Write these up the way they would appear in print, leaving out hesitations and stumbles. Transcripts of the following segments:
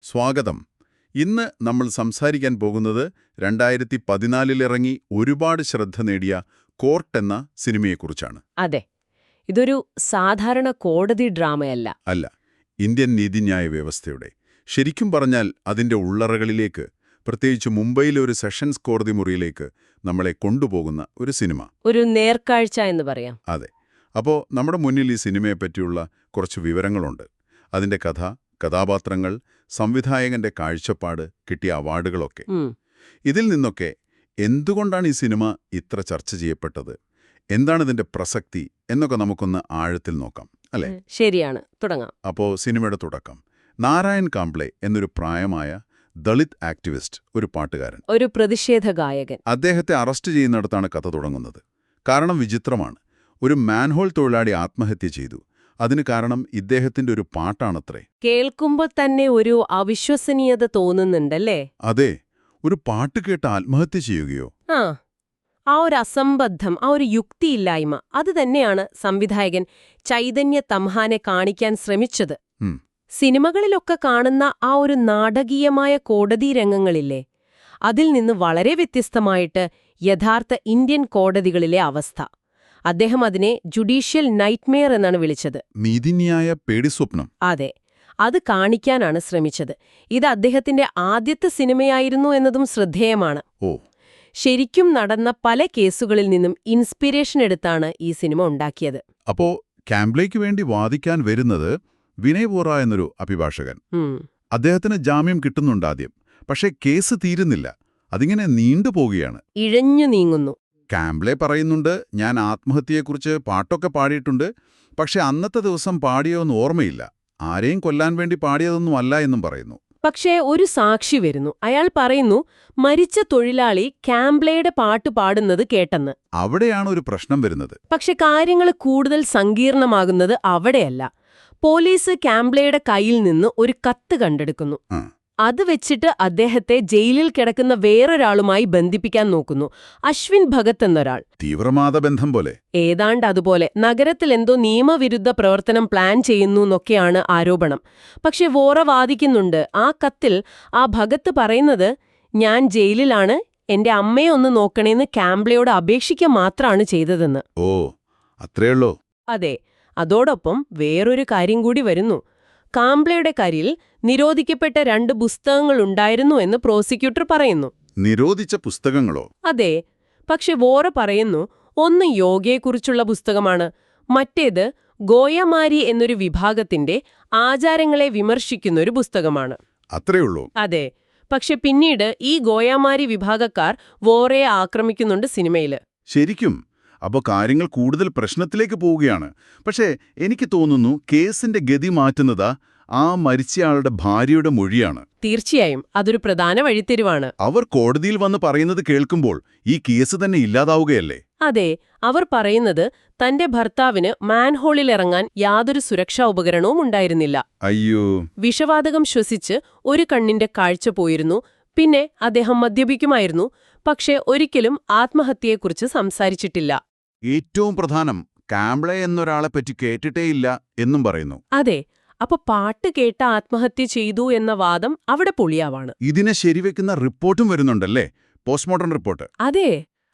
സ്വാഗതം. ഇന്ന് നമ്മൾ സംസാരിക്കാൻ പോകുന്നത് 2014 ഇറങ്ങി ഒരുപാട് ശ്രദ്ധ നേടിയ കോർട്ട് എന്ന സിനിമയെക്കുറിച്ചാണ്. അതെ, ഇതൊരു സാധാരണ കോടതി ഡ്രാമയല്ല. അല്ല, ഇന്ത്യൻ നീതിന്യായ വ്യവസ്ഥയുടെ, ശരിക്കും പറഞ്ഞാൽ അതിന്റെ ഉള്ളറകളിലേക്ക്, പ്രത്യേകിച്ച് മുംബൈയിലെ ഒരു സെഷൻസ് കോടതി മുറിയിലേക്ക് നമ്മളെ കൊണ്ടുപോകുന്ന ഒരു സിനിമ. ഒരു നേർക്കാഴ്ച എന്ന് പറയാം. അതെ. അപ്പോൾ നമ്മുടെ മുന്നിൽ ഈ സിനിമയെപ്പറ്റിയുള്ള കുറച്ച് വിവരങ്ങളുണ്ട്. അതിന്റെ കഥ, കഥാപാത്രങ്ങൾ, സംവിധായകന്റെ കാഴ്ചപ്പാട്, കിട്ടിയ അവാർഡുകളൊക്കെ. ഇതിൽ നിന്നൊക്കെ എന്തുകൊണ്ടാണ് ഈ സിനിമ ഇത്ര ചർച്ച ചെയ്യപ്പെട്ടത്, എന്താണ് ഇതിന്റെ പ്രസക്തി എന്നൊക്കെ നമുക്കൊന്ന് ആഴത്തിൽ നോക്കാം, അല്ലേ? ശരിയാണ്, തുടങ്ങാം. അപ്പോൾ സിനിമയുടെ തുടക്കം. നാരായൺ കാംബ്ലെ എന്നൊരു പ്രായമായ ദളിത് ആക്ടിവിസ്റ്റ്, ഒരു പാട്ടുകാരൻ, ഒരു പ്രതിഷേധ ഗായകൻ. അദ്ദേഹത്തെ അറസ്റ്റ് ചെയ്യുന്നിടത്താണ് കഥ തുടങ്ങുന്നത്. കാരണം വിചിത്രമാണ്. ഒരു മാൻഹോൾ തൊഴിലാളി ആത്മഹത്യ ചെയ്തു. അതിന് കാരണം ഇദ്ദേഹത്തിന്റെ ഒരു പാട്ടാണത്രേ. കേൾക്കുമ്പോൾ തന്നെ ഒരു അവിശ്വസനീയത തോന്നുന്നുണ്ടല്ലേ? അതെ, ഒരു പാട്ട് കേട്ട് ആത്മഹത്യ ചെയ്യുകയോ? ആ ഒരു അസംബദ്ധം, ആ ഒരു യുക്തിയില്ലായ്മ, അത് തന്നെയാണ് സംവിധായകൻ ചൈതന്യ തംഹാനെ കാണിക്കാൻ ശ്രമിച്ചത്. സിനിമകളിലൊക്കെ കാണുന്ന ആ ഒരു നാടകീയമായ കോടതി രംഗങ്ങളില്ലേ, അതിൽ നിന്ന് വളരെ വ്യത്യസ്തമായിട്ട് യഥാർത്ഥ ഇന്ത്യൻ കോടതികളിലെ അവസ്ഥ. അദ്ദേഹം അതിനെ ജുഡീഷ്യൽ നൈറ്റ്മെയർ എന്നാണ് വിളിച്ചത്. നീതിന്യായ പേടിസ്വപ്നം. അതെ, അത് കാണിക്കാനാണ് ശ്രമിച്ചത്. ഇത് അദ്ദേഹത്തിന്റെ ആദ്യത്തെ സിനിമയായിരുന്നു എന്നതും ശ്രദ്ധേയമാണ്. ശരിക്കും നടന്ന പല കേസുകളിൽ നിന്നും ഇൻസ്പിരേഷൻ എടുത്താണ് ഈ സിനിമ ഉണ്ടാക്കിയത്. അപ്പോ കാംബ്ലേക്ക് വേണ്ടി വാദിക്കാൻ വരുന്നത് വിനയ് വോറ എന്നൊരു അഭിഭാഷകൻ. അദ്ദേഹത്തിന് ജാമ്യം കിട്ടുന്നുണ്ടാദ്യം. പക്ഷേ കേസ് തീരുന്നില്ല, അതിങ്ങനെ നീണ്ടുപോകുകയാണ്, ഇഴഞ്ഞു നീങ്ങുന്നു. കാംബ്ലെ പറയുന്നുണ്ട്, ഞാൻ ആത്മഹത്യയെക്കുറിച്ച് പാട്ടൊക്കെ പാടിയിട്ടുണ്ട്, പക്ഷെ അന്നത്തെ ദിവസം പാടിയോന്ന് ഓർമ്മയില്ല, ആരെയും കൊല്ലാൻ വേണ്ടി പാടിയതൊന്നുമല്ല എന്നും പറയുന്നു. പക്ഷേ ഒരു സാക്ഷി വരുന്നു. അയാൾ പറയുന്നു മരിച്ച തൊഴിലാളി കാംബ്ലെയുടെ പാട്ട് പാടുന്നത് കേട്ടെന്ന്. അവിടെയാണ് ഒരു പ്രശ്നം വരുന്നത്. പക്ഷെ കാര്യങ്ങൾ കൂടുതൽ സങ്കീർണമാകുന്നത് അവിടെയല്ല. പോലീസ് കാംബ്ലെയുടെ കയ്യിൽ നിന്ന് ഒരു കത്ത് കണ്ടെടുക്കുന്നു. അത് വെച്ചിട്ട് അദ്ദേഹത്തെ ജയിലിൽ കിടക്കുന്ന വേറൊരാളുമായി ബന്ധിപ്പിക്കാൻ നോക്കുന്നു. അശ്വിൻ ഭഗത് എന്നൊരാൾ. തീവ്രവാദ ബന്ധം പോലെ. ഏതാണ്ട് അതുപോലെ. നഗരത്തിൽ എന്തോ നിയമവിരുദ്ധ പ്രവർത്തനം പ്ലാൻ ചെയ്യുന്നു എന്നൊക്കെയാണ് ആരോപണം. പക്ഷെ വോറ വാദിക്കുന്നുണ്ട്, ആ കത്തിൽ ആ ഭഗത് പറയുന്നത്, ഞാൻ ജയിലിലാണ്, എന്റെ അമ്മയെ ഒന്ന് നോക്കണേന്ന് കാംബ്ലെയോട് അപേക്ഷിക്കുക മാത്രമാണ് ചെയ്തതെന്ന്. ഓ, അത്രയുള്ളോ? അതെ. അതോടൊപ്പം വേറൊരു കാര്യം കൂടി വരുന്നു. കാംബ്ലെയുടെ കയ്യിൽ നിരോധിക്കപ്പെട്ട 2 പുസ്തകങ്ങളുണ്ടായിരുന്നു എന്ന് പ്രോസിക്യൂട്ടർ പറയുന്നു. നിരോധിച്ച പുസ്തകങ്ങളോ? അതെ. പക്ഷെ വോറ പറയുന്നു, ഒന്ന് യോഗയെക്കുറിച്ചുള്ള പുസ്തകമാണ്, മറ്റേത് ഗോയമാരി എന്നൊരു വിഭാഗത്തിന്റെ ആചാരങ്ങളെ വിമർശിക്കുന്നൊരു പുസ്തകമാണ്. അത്രയുള്ളൂ? അതെ. പക്ഷെ പിന്നീട് ഈ ഗോയമാരി വിഭാഗക്കാർ വോറയെ ആക്രമിക്കുന്നുണ്ട് സിനിമയില്. ശരിക്കും? അപ്പോൾ കാര്യങ്ങൾ കൂടുതൽ പ്രശ്നത്തിലേക്ക് പോവുകയാണ്. പക്ഷേ എനിക്ക് തോന്നുന്നു കേസിന്റെ ഗതി മാറ്റുന്നത് ആ മരിച്ചയാളുടെ ഭാര്യയുടെ മൊഴിയാണ്. തീർച്ചയായും അതൊരു പ്രധാന വഴിത്തിരിവാണ്. അവർ കോടതിയിൽ വന്ന് പറയുന്നത് കേൾക്കുമ്പോൾ ഈ കേസ് തന്നെ ഇല്ലാതാവുകയല്ലേ? അതെ, അവർ പറയുന്നത് തന്റെ ഭർത്താവിന് മാൻഹോളിലിറങ്ങാൻ യാതൊരു സുരക്ഷാ ഉപകരണവും ഉണ്ടായിരുന്നില്ല. അയ്യോ. വിഷവാതകം ശ്വസിച്ച് ഒരു കണ്ണിന്റെ കാഴ്ച പോയിരുന്നു. പിന്നെ അദ്ദേഹം മദ്യപിക്കുമായിരുന്നു. പക്ഷെ ഒരിക്കലും ആത്മഹത്യയെക്കുറിച്ച് സംസാരിച്ചിട്ടില്ല. ഏറ്റവും പ്രധാനം, കാംബ്ലെ എന്നൊരാളെപ്പറ്റി കേട്ടിട്ടേയില്ല എന്നും പറയുന്നു. അതെ. അപ്പൊ പാട്ട് കേട്ട ആത്മഹത്യ ചെയ്തു എന്ന വാദം അവിടെ പൊളിയാവാണ്. ഇതിനെ ശരിവെക്കുന്ന റിപ്പോർട്ടും വരുന്നുണ്ടല്ലേ, പോസ്റ്റ്മോർട്ടം റിപ്പോർട്ട്? അതെ.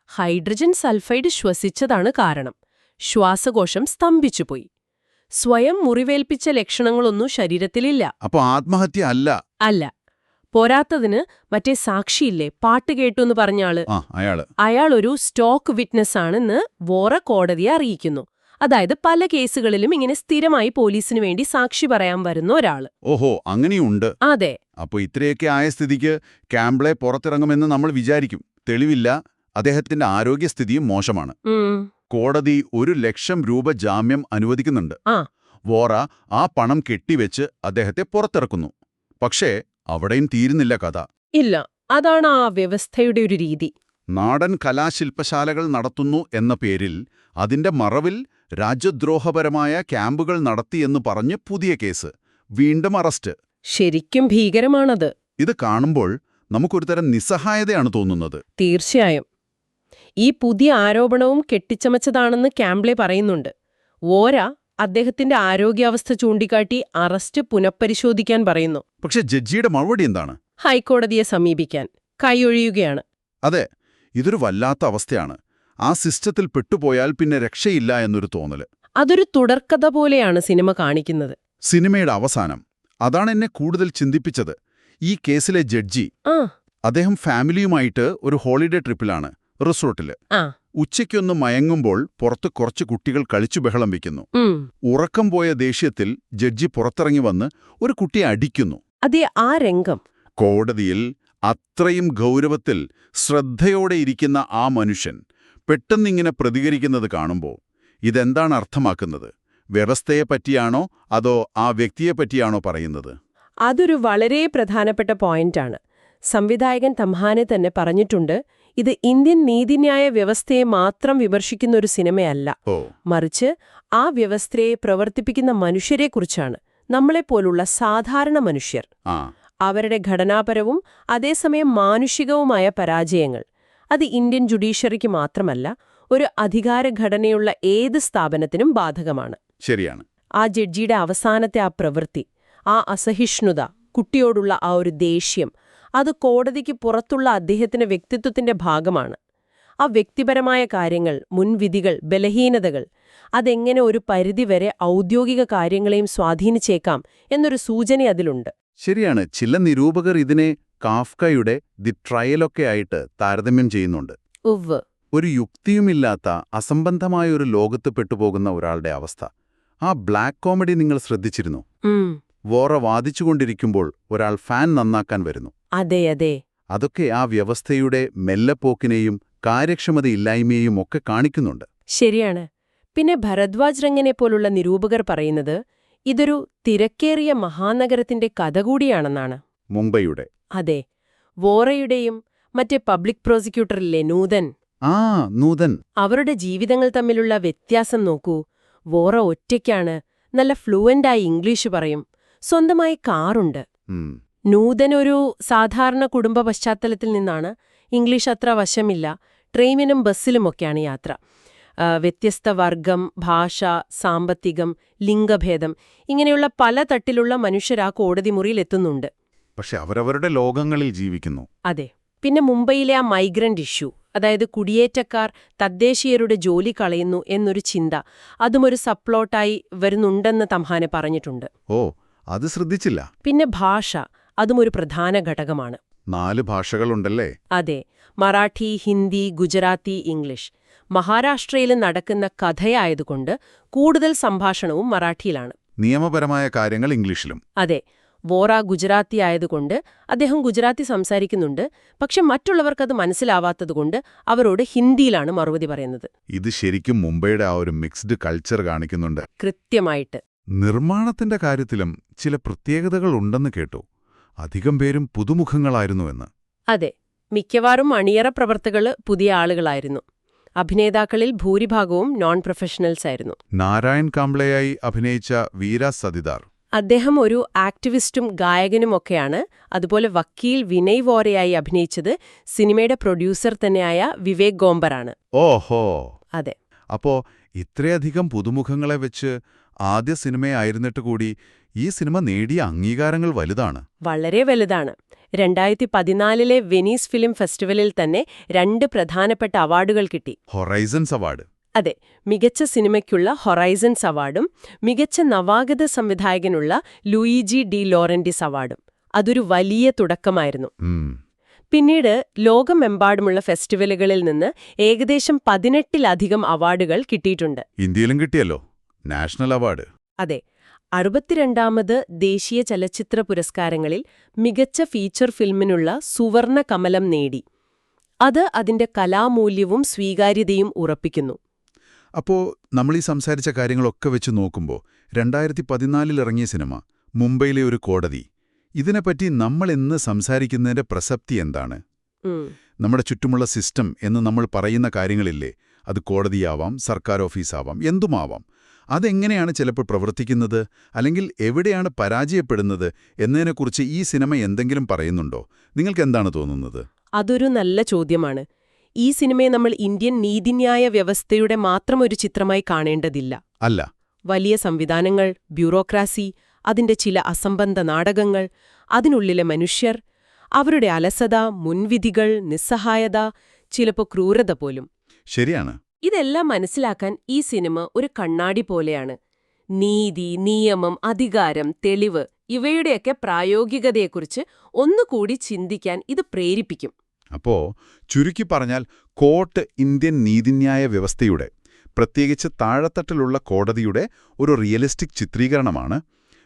ഹൈഡ്രജൻ സൾഫൈഡ് ശ്വസിച്ചതാണ് കാരണം. ശ്വാസകോശം സ്തംഭിച്ചുപോയി. സ്വയം മുറിവേൽപ്പിച്ച ലക്ഷണങ്ങളൊന്നും ശരീരത്തിലില്ല. അപ്പൊ ആത്മഹത്യ അല്ല? അല്ല. പോരാത്തതിന് മറ്റേ സാക്ഷിയില്ലേ, പാട്ട് കേട്ടു എന്ന് പറഞ്ഞാള്, അയാൾ ഒരു സ്റ്റോക്ക് വിറ്റ്നസ് ആണെന്ന് വോറ കോടതിയെ അറിയിക്കുന്നു. അതായത് പല കേസുകളിലും ഇങ്ങനെ സ്ഥിരമായി പോലീസിനു വേണ്ടി സാക്ഷി പറയാൻ വരുന്ന ഒരാള്. ഓഹോ, അങ്ങനെയുണ്ട്. അതെ. അപ്പൊ ഇത്രയൊക്കെ ആയ സ്ഥിതിക്ക് കാംബ്ലെ പുറത്തിറങ്ങുമെന്ന് നമ്മൾ വിചാരിക്കും. തെളിവില്ല, അദ്ദേഹത്തിന്റെ ആരോഗ്യസ്ഥിതിയും മോശമാണ്. കോടതി 1,00,000 രൂപ ജാമ്യം അനുവദിക്കുന്നുണ്ട്. വോറ ആ പണം കെട്ടിവെച്ച് അദ്ദേഹത്തെ പുറത്തിറക്കുന്നു. പക്ഷേ അവിടെയും തീരുന്നില്ല കഥ. ഇല്ല, അതാണ് ആ വ്യവസ്ഥയുടെ ഒരു രീതി. നാടൻ കലാശില്പശാലകൾ നടത്തുന്നു എന്ന പേരിൽ അതിന്റെ മറവിൽ രാജ്യദ്രോഹപരമായ ക്യാമ്പുകൾ നടത്തിയെന്ന് പറഞ്ഞ് പുതിയ കേസ്, വീണ്ടും അറസ്റ്റ്. ശരിക്കും ഭീകരമാണത്. ഇത് കാണുമ്പോൾ നമുക്കൊരുതരം നിസ്സഹായതയാണ് തോന്നുന്നത്. തീർച്ചയായും. ഈ പുതിയ ആരോപണവും കെട്ടിച്ചമച്ചതാണെന്ന് കാംബ്ലെ പറയുന്നുണ്ട്. വോറ അദ്ദേഹത്തിന്റെ ആരോഗ്യാവസ്ഥ ചൂണ്ടിക്കാട്ടി അറസ്റ്റ് പുനഃപരിശോധിക്കാൻ പറയുന്നു. പക്ഷെ ജഡ്ജിയുടെ മറുപടി എന്താണ്? ഹൈക്കോടതിയെ സമീപിക്കാൻ കൈയൊഴിയുകയാണ്. അതെ, ഇതൊരു വല്ലാത്ത അവസ്ഥയാണ്. ആ സിസ്റ്റത്തിൽ പെട്ടുപോയാൽ പിന്നെ രക്ഷയില്ല എന്നൊരു തോന്നല്. അതൊരു തുടർക്കഥ പോലെയാണ് സിനിമ കാണിക്കുന്നത്. സിനിമയുടെ അവസാനം അതാണ് എന്നെ കൂടുതൽ ചിന്തിപ്പിച്ചത്. ഈ കേസിലെ ജഡ്ജി അദ്ദേഹം ഫാമിലിയുമായിട്ട് ഒരു ഹോളിഡേ ട്രിപ്പിലാണ്, റിസോർട്ടില്. ഉച്ചയ്ക്കൊന്ന് മയങ്ങുമ്പോൾ പുറത്ത് കുറച്ച് കുട്ടികൾ കളിച്ചു ബഹളം വയ്ക്കുന്നു. ഉറക്കം പോയ ദേഷ്യത്തിൽ ജഡ്ജി പുറത്തിറങ്ങി വന്ന് ഒരു കുട്ടിയെ അടിക്കുന്നു. അതെ, ആ രംഗം കോടതിയിൽ അത്രയും ഗൗരവത്തിൽ ശ്രദ്ധയോടെ ഇരിക്കുന്ന ആ മനുഷ്യൻ പെട്ടെന്നിങ്ങനെ പ്രതികരിക്കുന്നത് കാണുമ്പോൾ ഇതെന്താണ് അർത്ഥമാക്കുന്നത്? വ്യവസ്ഥയെപ്പറ്റിയാണോ അതോ ആ വ്യക്തിയെപ്പറ്റിയാണോ പറയുന്നത്? അതൊരു വളരെ പ്രധാനപ്പെട്ട പോയിന്റാണ്. സംവിധായകൻ തമ്ഹാനെ തന്നെ പറഞ്ഞിട്ടുണ്ട്, ഇത് ഇന്ത്യൻ നീതിന്യായ വ്യവസ്ഥയെ മാത്രം വിമർശിക്കുന്ന ഒരു സിനിമയല്ല, മറിച്ച് ആ വ്യവസ്ഥയെ പ്രവർത്തിപ്പിക്കുന്ന മനുഷ്യരെക്കുറിച്ചാണ്. നമ്മളെപ്പോലുള്ള സാധാരണ മനുഷ്യർ, അവരുടെ ഘടനാപരവും അതേസമയം മാനുഷികവുമായ പരാജയങ്ങൾ. അത് ഇന്ത്യൻ ജുഡീഷ്യറിക്ക് മാത്രമല്ല, ഒരു അധികാരഘടനയുള്ള ഏത് സ്ഥാപനത്തിനും ബാധകമാണ്. ശരിയാണ്. ആ ജഡ്ജിയുടെ അവസാനത്തെ ആ പ്രവൃത്തി, ആ അസഹിഷ്ണുത, കുട്ടിയോടുള്ള ആ ഒരു ദേഷ്യം, അത് കോടതിക്ക് പുറത്തുള്ള അദ്ദേഹത്തിന്റെ വ്യക്തിത്വത്തിന്റെ ഭാഗമാണ്. ആ വ്യക്തിപരമായ കാര്യങ്ങൾ, മുൻവിധികൾ, ബലഹീനതകൾ, അതെങ്ങനെ ഒരു പരിധിവരെ ഔദ്യോഗിക കാര്യങ്ങളെയും സ്വാധീനിച്ചേക്കാം എന്നൊരു സൂചന അതിലുണ്ട്. ശരിയാണ്. ചില നിരൂപകർ ഇതിനെ കാഫ്കയുടെ ദി ട്രയലൊക്കെ ആയിട്ട് താരതമ്യം ചെയ്യുന്നുണ്ട്. ഉവ്വ്. ഒരു യുക്തിയുമില്ലാത്ത അസംബന്ധമായ ഒരു ലോകത്ത് പെട്ടുപോകുന്ന ഒരാളുടെ അവസ്ഥ. ആ ബ്ലാക്ക് കോമഡി നിങ്ങൾ ശ്രദ്ധിച്ചിരുന്നു? വോറ വാദിച്ചുകൊണ്ടിരിക്കുമ്പോൾ ഒരാൾ ഫാൻ നന്നാക്കാൻ വരുന്നു. അതെ അതെ. അതൊക്കെ ആ വ്യവസ്ഥയുടെ മെല്ലെപ്പോക്കിനെയും കാര്യക്ഷമതയില്ലായ്മയെയും ഒക്കെ കാണിക്കുന്നുണ്ട്. ശരിയാണ്. പിന്നെ ഭരദ്വാജ് രംഗനെ പോലുള്ള നിരൂപകർ പറയുന്നത് ഇതൊരു തിരക്കേറിയ മഹാനഗരത്തിന്റെ കഥ കൂടിയാണെന്നാണ്. മുംബൈയുടെ. അതെ. വോറയുടെയും മറ്റേ പബ്ലിക് പ്രോസിക്യൂട്ടറിലെ നൂതൻ, അവരുടെ ജീവിതങ്ങൾ തമ്മിലുള്ള വ്യത്യാസം നോക്കൂ. വോറ ഒറ്റയ്ക്കാണ്, നല്ല ഫ്ലുവന്റായി ഇംഗ്ലീഷ് പറയും, സ്വന്തമായി കാറുണ്ട്. നൂതൻ ഒരു സാധാരണ കുടുംബ പശ്ചാത്തലത്തിൽ നിന്നാണ്, ഇംഗ്ലീഷ് അത്ര വശമില്ല, ട്രെയിനിനും ബസ്സിലുമൊക്കെയാണ് യാത്ര. വ്യത്യസ്ത വർഗം, ഭാഷ, സാമ്പത്തികം, ലിംഗഭേദം, ഇങ്ങനെയുള്ള പല തട്ടിലുള്ള മനുഷ്യർ ആ കോടതി മുറിയിലെത്തുന്നുണ്ട്. പക്ഷെ അവരവരുടെ ലോകങ്ങളിൽ ജീവിക്കുന്നു. അതെ. പിന്നെ മുംബൈയിലെ ആ മൈഗ്രന്റ് ഇഷ്യൂ, അതായത് കുടിയേറ്റക്കാർ തദ്ദേശീയരുടെ ജോലി കളയുന്നു എന്നൊരു ചിന്ത, അതും ഒരു സബ്പ്ലോട്ടായി വരുന്നുണ്ടെന്ന് തമ്ഹാനെ പറഞ്ഞിട്ടുണ്ട്. ഓ, അത് ശ്രദ്ധിച്ചില്ല. പിന്നെ ഭാഷ, അതും ഒരു പ്രധാന ഘടകമാണ്. 4 ഭാഷകളുണ്ടല്ലേ? അതെ. മറാഠി, ഹിന്ദി, ഗുജറാത്തി, ഇംഗ്ലീഷ്. മഹാരാഷ്ട്രയിൽ നടക്കുന്ന കഥയായതുകൊണ്ട് കൂടുതൽ സംഭാഷണവും മറാഠിയിലാണ്. നിയമപരമായ കാര്യങ്ങൾ ഇംഗ്ലീഷിലും. അതെ. വോറ ഗുജറാത്തി ആയതുകൊണ്ട് അദ്ദേഹം ഗുജറാത്തി സംസാരിക്കുന്നുണ്ട്. പക്ഷെ മറ്റുള്ളവർക്കത് മനസ്സിലാവാത്തതുകൊണ്ട് അവരോട് ഹിന്ദിയിലാണ് മറുപടി പറയുന്നത്. ഇത് ശരിക്കും മുംബൈയുടെ ആ ഒരു മിക്സ്ഡ് കൾച്ചർ കാണിക്കുന്നുണ്ട്. കൃത്യമായിട്ട്. നിർമ്മാണത്തിന്റെ കാര്യത്തിലും ചില പ്രത്യേകതകൾ ഉണ്ടെന്ന് കേട്ടു. അധികം പേരും പുതുമുഖങ്ങളായിരുന്നുവെന്ന്. അതെ. മിക്കവാറും അണിയറ പ്രവർത്തകൾ പുതിയ ആളുകളായിരുന്നു. അഭിനേതാക്കളിൽ ഭൂരിഭാഗവും നോൺ പ്രൊഫഷണൽസ് ആയിരുന്നു. നാരായൺ കാംബ്ലെയായി അഭിനയിച്ച വീര സതിദാർ, അദ്ദേഹം ഒരു ആക്ടിവിസ്റ്റും ഗായകനുമൊക്കെയാണ്. അതുപോലെ വക്കീൽ വിനയ് വോറയായി അഭിനയിച്ചത് സിനിമയുടെ പ്രൊഡ്യൂസർ തന്നെയായ വിവേക് ഗോംബറാണ്. ഓഹോ. അതെ. അപ്പോ ഇത്രയധികം പുതുമുഖങ്ങളെ വെച്ച് ആദ്യ സിനിമയായിരുന്നിട്ട് കൂടി ഈ സിനിമ നേടിയ അംഗീകാരങ്ങൾ വലുതാണ്. വളരെ വലുതാണ്. 2014 വെനീസ് ഫിലിം ഫെസ്റ്റിവലിൽ തന്നെ 2 പ്രധാനപ്പെട്ട അവാർഡുകൾ കിട്ടി. Horizons award. അതെ. മികച്ച സിനിമയ്ക്കുള്ള ഹൊറൈസൺസ് അവാർഡും മികച്ച നവാഗത സംവിധായകനുള്ള ലൂയിജി ഡി ലോറന്റിസ് അവാർഡും. അതൊരു വലിയ തുടക്കമായിരുന്നു. പിന്നീട് ലോകമെമ്പാടുമുള്ള ഫെസ്റ്റിവലുകളിൽ നിന്ന് ഏകദേശം 18ലധികം അവാർഡുകൾ കിട്ടിയിട്ടുണ്ട്. ഇന്ത്യയിലും കിട്ടിയല്ലോ നാഷണൽ അവാർഡ്. അതെ. 62ാമത് ദേശീയ ചലച്ചിത്ര പുരസ്കാരങ്ങളിൽ മികച്ച ഫീച്ചർ ഫിൽമിനുള്ള സുവർണ കമലം നേടി. അത് അതിന്റെ കലാമൂല്യവും സ്വീകാര്യതയും ഉറപ്പിക്കുന്നു. അപ്പോൾ നമ്മൾ ഈ സംസാരിച്ച കാര്യങ്ങളൊക്കെ വെച്ച് നോക്കുമ്പോൾ 2014 ഇറങ്ങിയ സിനിമ മുംബൈയിലെ ഒരു കോടതി, ഇതിനെപ്പറ്റി നമ്മൾ ഇന്ന് സംസാരിക്കുന്നതിന്റെ പ്രസക്തി എന്താണ്? നമ്മുടെ ചുറ്റുമുള്ള സിസ്റ്റം എന്ന് നമ്മൾ പറയുന്ന കാര്യങ്ങളില്ലേ, അത് കോടതിയാവാം, സർക്കാർ ഓഫീസാവാം, എന്തുമാവാം. അതെങ്ങനെയാണ് ചിലപ്പോൾ പ്രവർത്തിക്കുന്നത്, അല്ലെങ്കിൽ എവിടെയാണ് പരാജയപ്പെടുന്നത് എന്നതിനെക്കുറിച്ച് ഈ സിനിമ എന്തെങ്കിലും പറയുന്നുണ്ടോ? നിങ്ങൾക്കെന്താണ് തോന്നുന്നത്? അതൊരു നല്ല ചോദ്യമാണ്. ഈ സിനിമയെ നമ്മൾ ഇന്ത്യൻ നീതിന്യായ വ്യവസ്ഥയുടെ മാത്രം ഒരു ചിത്രമായി കാണേണ്ടതില്ല. അല്ല, വലിയ സംവിധാനങ്ങൾ, ബ്യൂറോക്രാസി, അതിന്റെ ചില അസംബന്ധ നാടകങ്ങൾ, അതിനുള്ളിലെ മനുഷ്യർ, അവരുടെ അലസത, മുൻവിധികൾ, നിസ്സഹായത, ചിലപ്പോൾ ക്രൂരത പോലും. ശരിയാണ്. ഇതെല്ലാം മനസ്സിലാക്കാൻ ഈ സിനിമ ഒരു കണ്ണാടി പോലെയാണ്. നീതി, നിയമം, അധികാരം, തെളിവ് ഇവയുടെയൊക്കെ പ്രായോഗികതയെക്കുറിച്ച് ഒന്നുകൂടി ചിന്തിക്കാൻ ഇത് പ്രേരിപ്പിക്കും. അപ്പോ ചുരുക്കി പറഞ്ഞാൽ കോർട്ട് ഇന്ത്യൻ നീതിന്യായ വ്യവസ്ഥയുടെ, പ്രത്യേകിച്ച് താഴെത്തട്ടിലുള്ള കോടതിയുടെ ഒരു റിയലിസ്റ്റിക് ചിത്രീകരണമാണ്.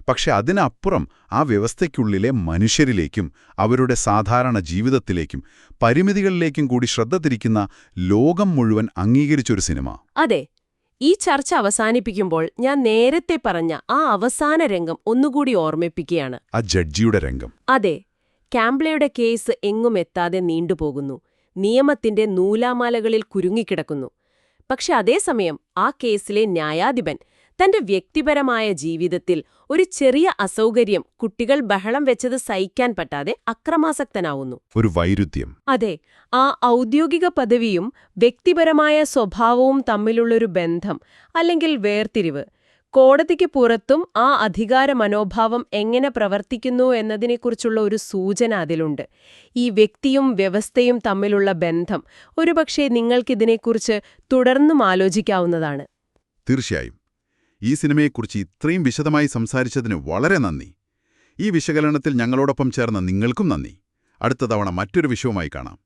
പക്ഷെ അതിനപ്പുറം ആ വ്യവസ്ഥയ്ക്കുള്ളിലെ മനുഷ്യരിലേക്കും അവരുടെ സാധാരണ ജീവിതത്തിലേക്കും പരിമിതികളിലേക്കും കൂടി ശ്രദ്ധ തിരിക്കുന്ന ലോകം മുഴുവൻ അംഗീകരിച്ചൊരു സിനിമ. അതെ. ഈ ചർച്ച അവസാനിപ്പിക്കുമ്പോൾ ഞാൻ നേരത്തെ പറഞ്ഞ ആ അവസാന രംഗം ഒന്നുകൂടി ഓർമ്മിപ്പിക്കുകയാണ്. ആ ജഡ്ജിയുടെ രംഗം. അതെ. ക്യാംബ്ലയുടെ കേസ് എങ്ങും എത്താതെ നീണ്ടുപോകുന്നു. നിയമത്തിന്റെ നൂലാമാലകളിൽ കുരുങ്ങിക്കിടക്കുന്നു. പക്ഷെ അതേസമയം ആ കേസിലെ ന്യായാധിപൻ തന്റെ വ്യക്തിപരമായ ജീവിതത്തിൽ ഒരു ചെറിയ അസൗകര്യം, കുട്ടികൾ ബഹളം വെച്ചത് സഹിക്കാൻ പറ്റാതെ അക്രമാസക്തനാവുന്നു. ഒരു വൈരുദ്ധ്യം. അതെ. ആ ഔദ്യോഗിക പദവിയും വ്യക്തിപരമായ സ്വഭാവവും തമ്മിലുള്ളൊരു ബന്ധം അല്ലെങ്കിൽ വേർതിരിവ്, കോടതിക്ക് പുറത്തും ആ അധികാര മനോഭാവം എങ്ങനെ പ്രവർത്തിക്കുന്നു എന്നതിനെക്കുറിച്ചുള്ള ഒരു സൂചന അതിലുണ്ട്. ഈ വ്യക്തിയും വ്യവസ്ഥയും തമ്മിലുള്ള ബന്ധം ഒരുപക്ഷെ നിങ്ങൾക്കിതിനെക്കുറിച്ച് തുടർന്നും ആലോചിക്കാവുന്നതാണ്. തീർച്ചയായും. ഈ സിനിമയെക്കുറിച്ച് ഇത്രയും വിശദമായി സംസാരിച്ചതിന് വളരെ നന്ദി. ഈ വിശകലനത്തിൽ ഞങ്ങളോടൊപ്പം ചേർന്ന നിങ്ങൾക്കും നന്ദി. അടുത്ത തവണ മറ്റൊരു വിഷയവുമായി കാണാം.